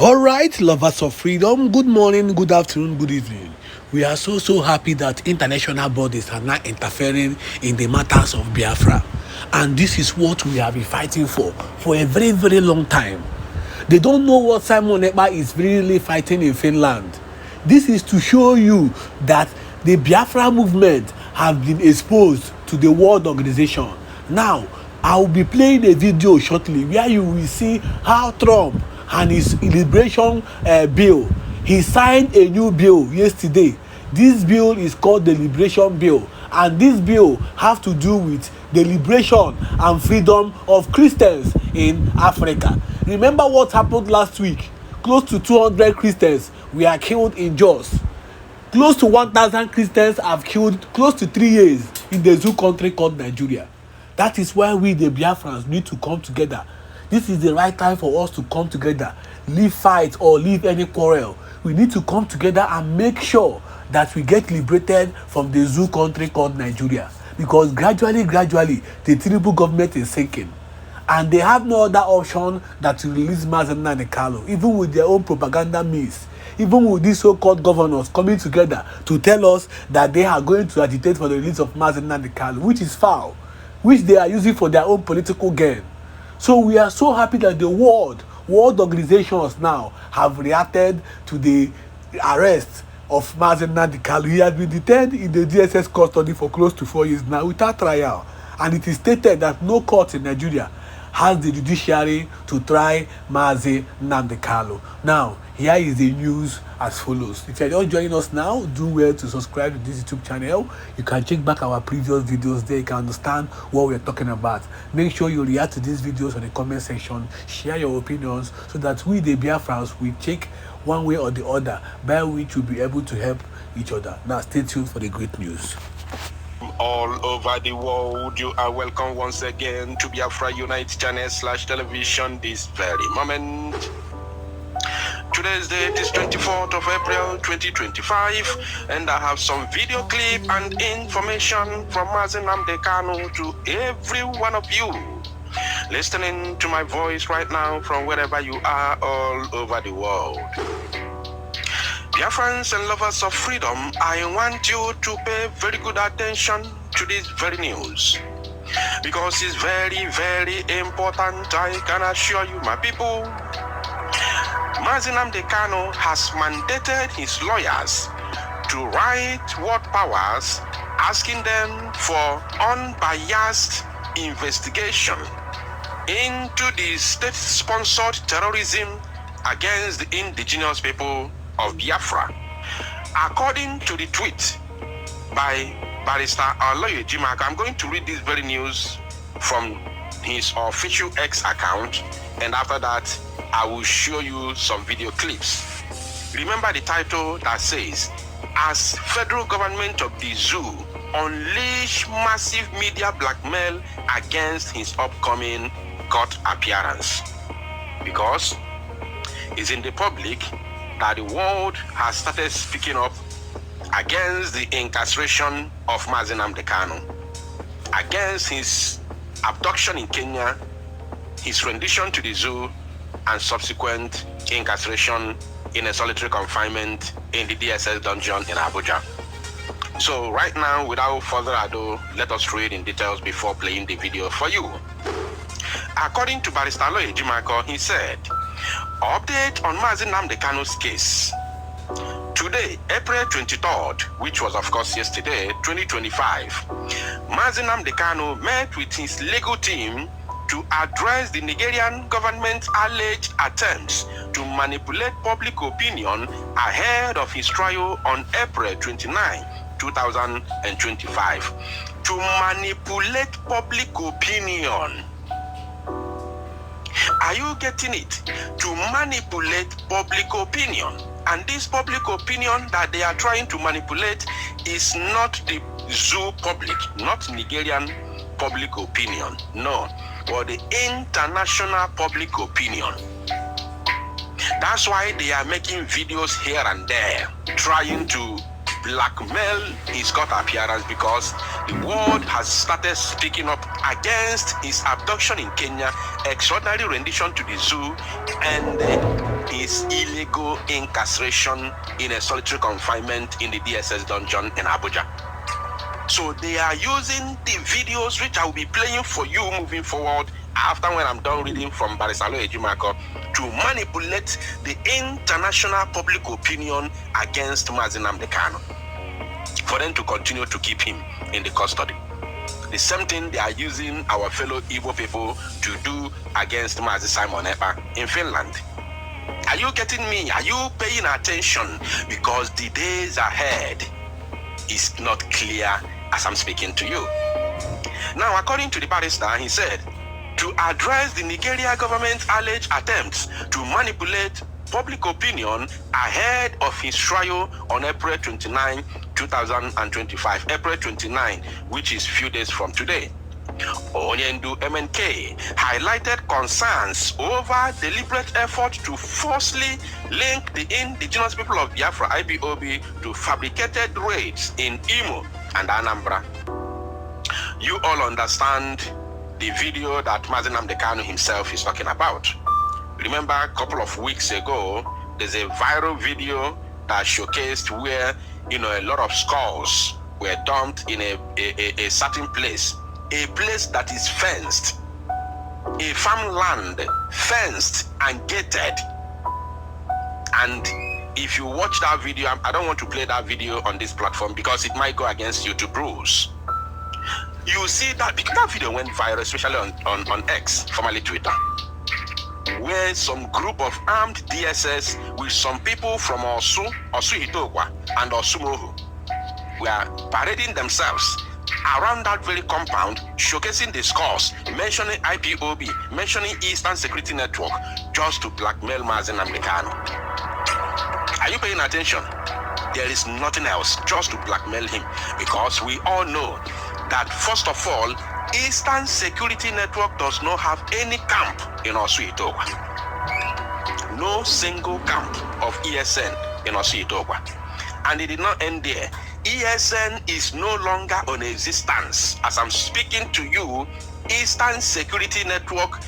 All right, lovers of freedom, good morning, good afternoon, good evening. We are so happy that international bodies are now interfering in the matters of Biafra. And this is what we have been fighting for a very long time. They don't know what Simon Èkpà is really fighting in Finland. This is to show you that the Biafra movement have been exposed to the World Organization. Now, I will be playing a video shortly where you will see how Trump and his liberation bill, he signed a new bill yesterday. This bill is called the Liberation Bill, and this bill have to do with the liberation and freedom of Christians in Africa. Remember what happened last week? Close to 200 Christians were killed in Jos. Close to 1,000 Christians have killed close to 3 years in the zoo country called Nigeria. That is why we, the Biafrans, need to come together. This is the right time for us to come together, leave fight or leave any quarrel. We need to come together and make sure that we get liberated from the zoo country called Nigeria. Because gradually, the Tinubu government is sinking. And they have no other option than to release Mazi Nnamdi Kanu, even with their own propaganda means. Even with these so-called governors coming together to tell us that they are going to agitate for the release of Mazi Nnamdi Kanu, which is foul, which they are using for their own political gain. So we are so happy that the world organizations now have reacted to the arrest of Mazi Nnamdi Kanu. He has been detained in the DSS custody for close to 4 years now without trial. And it is stated that no court in Nigeria has the judiciary to try Mazi Nnamdi Kanu. Now, here is the news as follows. If you are just joining us now, do well to subscribe to this YouTube channel. You can check back our previous videos there. You can understand what we are talking about. Make sure you react to these videos on the comment section. Share your opinions so that we, the Biafrans, will check one way or the other by which we'll be able to help each other. Now, stay tuned for the great news. All over the world, you are welcome once again to Biafra Unite channel / television this very moment. Today's date is 24th of April 2025, and I have some video clip and information from Mazi Nnamdi Kanu to every one of you listening to my voice right now from wherever you are all over the world. Biafrans and lovers of freedom, I want you to pay very good attention to this very news, because it's very important. I can assure you, my people, Mazi Nnamdi Kanu has mandated his lawyers to write word powers asking them for unbiased investigation into the state-sponsored terrorism against the indigenous people of Biafra. According to the tweet by Barrister Aloy Ejimaka, I'm going to read this very news from his official X account, and after that I will show you some video clips. Remember the title that says, "As federal government of the zoo unleash massive media blackmail against his upcoming court appearance." Because it's in the public that the world has started speaking up against the incarceration of Mazi Nnamdi Kanu, against his abduction in Kenya, his rendition to the zoo, and subsequent incarceration in a solitary confinement in the DSS dungeon in Abuja. So right now, without further ado, let us read in details before playing the video for you. According to Barrister Aloy Ejimaka, he said, "Update on Mazi Nnamdi Kanu's case. Today, April 23rd, which was of course yesterday, 2025, Mazi Nnamdi Kanu met with his legal team to address the Nigerian government's alleged attempts to manipulate public opinion ahead of his trial on April 29, 2025. To manipulate public opinion. Are you getting it? To manipulate public opinion. And this public opinion that they are trying to manipulate is not the zoo public, not Nigerian public opinion, no, but the international public opinion. That's why they are making videos here and there, trying to blackmail his court appearance, because the world has started speaking up against his abduction in Kenya, extraordinary rendition to the zoo, and his illegal incarceration in a solitary confinement in the DSS dungeon in Abuja. So they are using the videos which I will be playing for you moving forward after when I'm done reading from Barisalo Ejimako to manipulate the international public opinion against Mazi Nnamdi Kanu, for them to continue to keep him in the custody. The same thing they are using our fellow Igbo people to do against Mazi Simon Èkpà in Finland. Are you getting me? Are you paying attention? Because the days ahead is not clear as I'm speaking to you. Now, according to the barrister, he said, to address the Nigeria government's alleged attempts to manipulate public opinion ahead of his trial on April 29, 2025, April 29, which is few days from today. Onyendu MNK highlighted concerns over deliberate effort to falsely link the indigenous people of Biafra IPOB to fabricated raids in Imo and Anambra. You all understand the video that Mazi Nnamdi Kanu himself is talking about. Remember, a couple of weeks ago, there's a viral video that showcased where, a lot of skulls were dumped in a certain place. A place that is fenced, a farmland fenced and gated. And if you watch that video, I don't want to play that video on this platform because it might go against YouTube rules. You see that because that video went viral, especially on X, formerly Twitter, where some group of armed DSS with some people from Osu Hitokwa, and Osumohu were parading themselves around that very compound, showcasing the scores, mentioning IPOB, mentioning Eastern Security Network, just to blackmail Mazi Nnamdi Kanu. Are you paying attention? There is nothing else, just to blackmail him, because we all know that, first of all, Eastern Security Network does not have any camp in Osu Itokwa. No single camp of ESN in Osu Itokwa. And it did not end there. ESN is no longer on existence. As I'm speaking to you, Eastern Security Network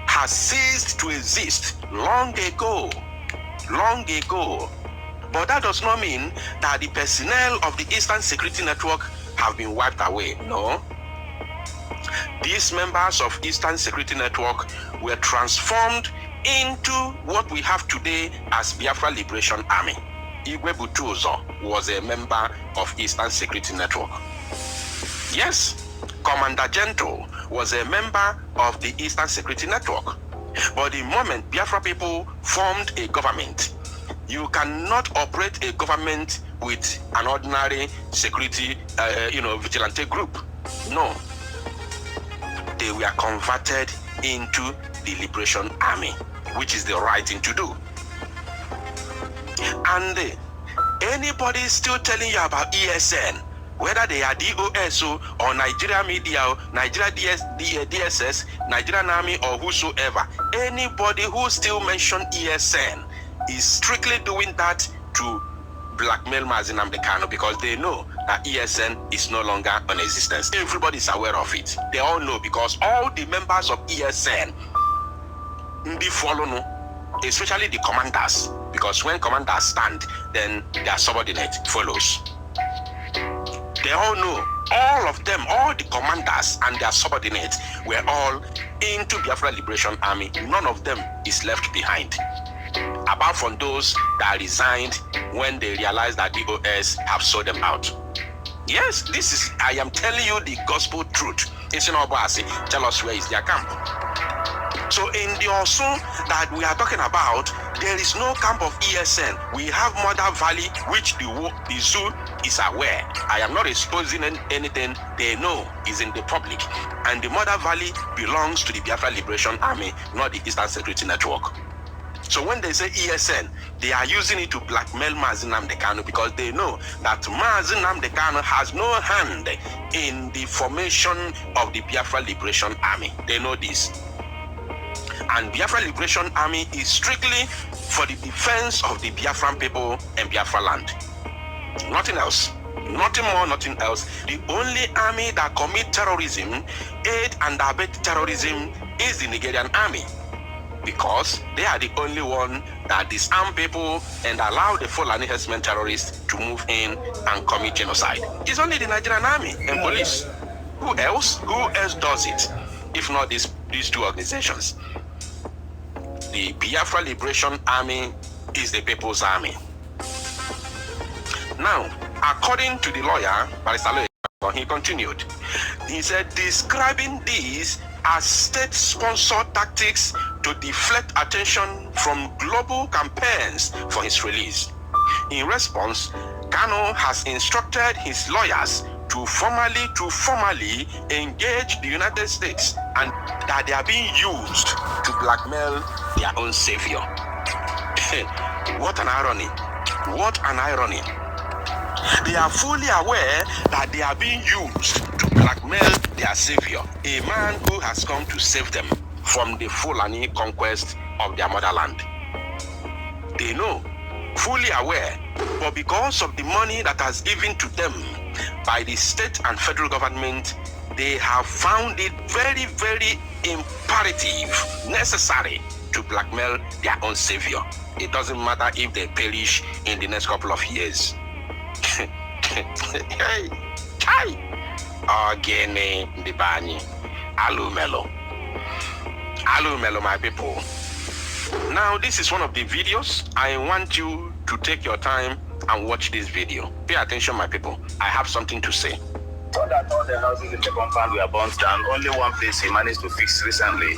has ceased to exist long ago. But that does not mean that the personnel of the Eastern Security Network have been wiped away. No. These members of Eastern Security Network were transformed into what we have today as Biafra Liberation Army. Igwe Butuzo was a member of Eastern Security Network. Yes, Commander Gentle was a member of the Eastern Security Network. But the moment Biafra people formed a government, you cannot operate a government with an ordinary security, vigilante group. No. They were converted into the Liberation Army, which is the right thing to do. And anybody still telling you about ESN, whether they are DOS or Nigeria Media, Nigeria DSS, Nigerian Army, or whosoever, anybody who still mention ESN is strictly doing that to blackmail Mazi Nnamdi Kanu, because they know that ESN is no longer on existence. Everybody is aware of it. They all know, because all the members of ESN, they follow, especially the commanders, because when commanders stand, then their subordinate follows. They all know, all of them, all the commanders and their subordinates were all into Biafra Liberation Army. None of them is left behind, apart from those that resigned when they realized that DOS have sold them out. Yes, I am telling you the gospel truth. It's in Obasi. Tell us where is their camp. So in the Osun that we are talking about, there is no camp of ESN. We have Mother Valley, which the zoo is aware. I am not exposing anything. They know is in the public. And the Mother Valley belongs to the Biafra Liberation Army, not the Eastern Security Network. So when they say ESN, they are using it to blackmail Mazi Nnamdi Kanu, because they know that Mazi Nnamdi Kanu has no hand in the formation of the Biafra Liberation Army. They know this. And Biafra Liberation Army is strictly for the defense of the Biafran people and Biafra land. Nothing else. Nothing more, nothing else. The only army that commit terrorism, aid and abet terrorism, is the Nigerian army, because they are the only one that disarm people and allow the Fulani herdsmen terrorists to move in and commit genocide. It's only the Nigerian army and police. Who else? Who else does it? If not these two organizations. The Biafra Liberation Army is the People's Army. Now, according to the lawyer, Barrister Lawyer, he continued. He said, describing these as state-sponsored tactics to deflect attention from global campaigns for his release. In response, Kanu has instructed his lawyers to formally engage the United States and that they are being used to blackmail their own savior. What an irony. What an irony. They are fully aware that they are being used to blackmail their savior, a man who has come to save them from the Fulani conquest of their motherland. They know, fully aware, but because of the money that has given to them by the state and federal government, they have found it very, very imperative, necessary to blackmail their own savior. It doesn't matter if they perish in the next couple of years. Hey, Ogene Dibani, Alumelo, my people. Now, this is one of the videos. I want you to take your time and watch this video. Pay attention, my people. I have something to say. So that all the houses in the compound were burnt down. Only one place he managed to fix recently,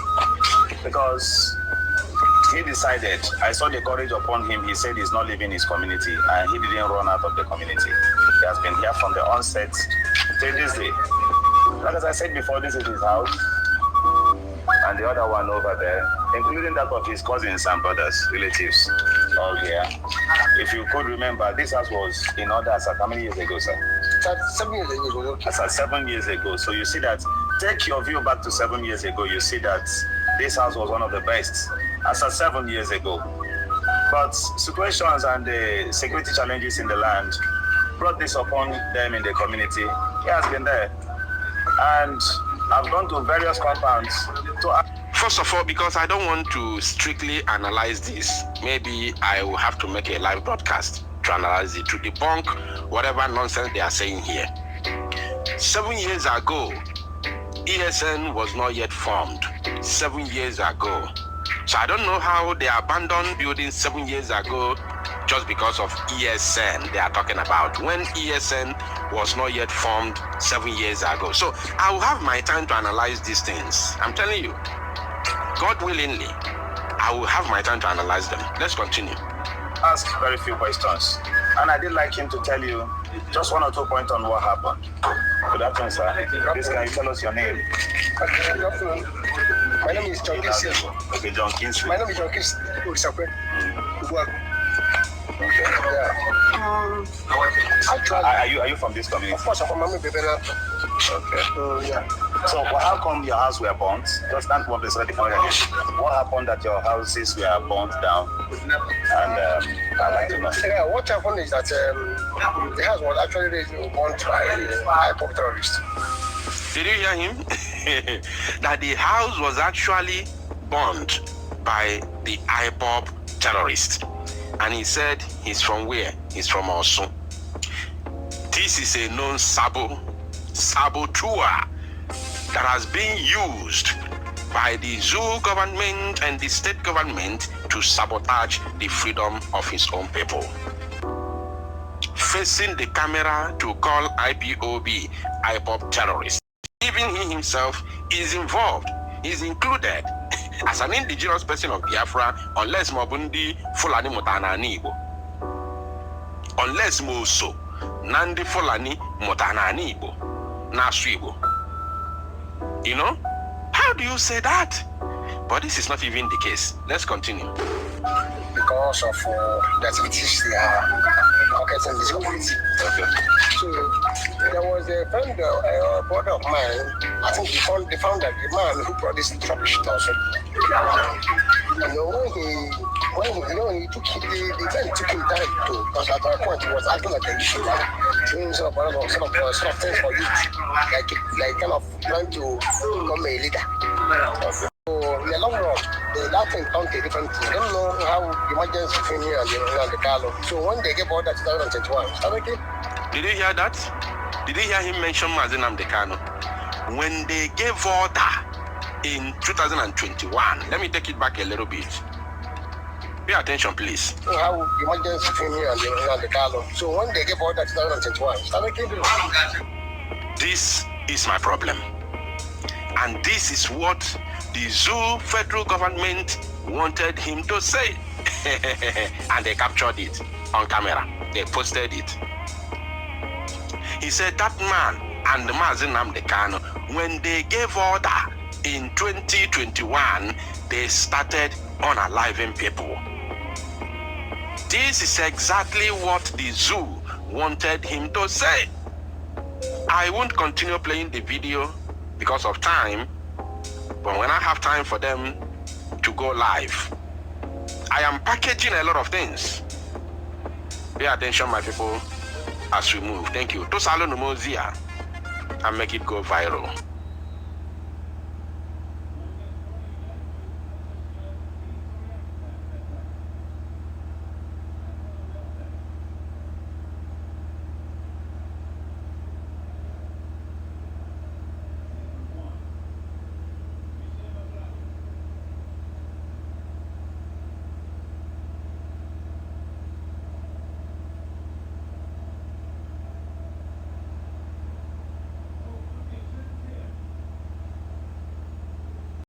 because he decided, I saw the courage upon him. He said he's not leaving his community, and he didn't run out of the community. He has been here from the onset till this day. Like as I said before, this is his house, and the other one over there, including that of his cousins and brothers, relatives, all here. If you could remember, this house was in order as how many years ago, sir? 7 years ago. As 7 years ago. So you see that, take your view back to 7 years ago, you see that this house was one of the best as 7 years ago. But situations and the security challenges in the land brought this upon them in the community. He has been there. And I've gone to various compounds to... First of all, because I don't want to strictly analyze this, maybe I will have to make a live broadcast to analyze it, to debunk whatever nonsense they are saying here. 7 years ago, ESN was not yet formed. 7 years ago. So I don't know how they abandoned building 7 years ago just because of ESN they are talking about, when ESN was not yet formed 7 years ago. So I will have my time to analyze these things. I'm telling you, God willingly, I will have my time to analyze them. Let's continue. Ask very few questions. And I did like him to tell you just 1 or 2 points on what happened. Good afternoon, sir. Please, can you tell us your name? Good afternoon. My name is John Kinsley. Okay, John Kinsley. My name is John Kinsley. Okay. Yeah. Actually, are you from this community? Of course, I'm from Mami Bebela. Okay. Yeah. So how come your house were burnt? Just stand one place. What happened that your houses were burnt down? And I'd like to know. Yeah, what happened is that the house was actually burnt by Èkpà terrorists. Did you hear him? That the house was actually burnt by the Èkpà terrorists. And he said he's from where? He's from Osun. This is a known saboteur that has been used by the zoo government and the state government to sabotage the freedom of his own people. Facing the camera to call IPOB, Èkpà terrorists. Even he himself is involved, is included as an indigenous person of Biafra, unless Mobundi Fulani Motanani Igbo. Unless Moso Nandi Fulani Motanani Igbo. Nasu Igbo. You know? How do you say that? But this is not even the case. Let's continue. Because of the activities they are occurring in this community. Okay. So there was a friend, a brother of mine. I think they found that the man who brought this rubbish also. You know, when he took the event took him time to, because at that point he was acting like a issue, doing sort of things for youth, like kind of trying to become a leader. So in the long run, that thing turned to a different thing. I don't know how the emergency came here and the Carlo. So when they gave order 2021, did you hear that? Did you hear him mention Mazi Nnamdi Kanu? When they gave order in 2021, let me take it back a little bit. Pay attention, please. How the emergency came here and the Carlo. So when they gave order 2021, this is my problem. And this is what the Zoo federal government wanted him to say. And they captured it on camera. They posted it. He said that man and Mazi Nnamdi Kanu, when they gave order in 2021, they started unaliving people. This is exactly what the Zoo wanted him to say. I won't continue playing the video because of time, but when I have time for them to go live, I am packaging a lot of things. Pay attention, my people, as we move. Thank you. To Salo Numozia and make it go viral.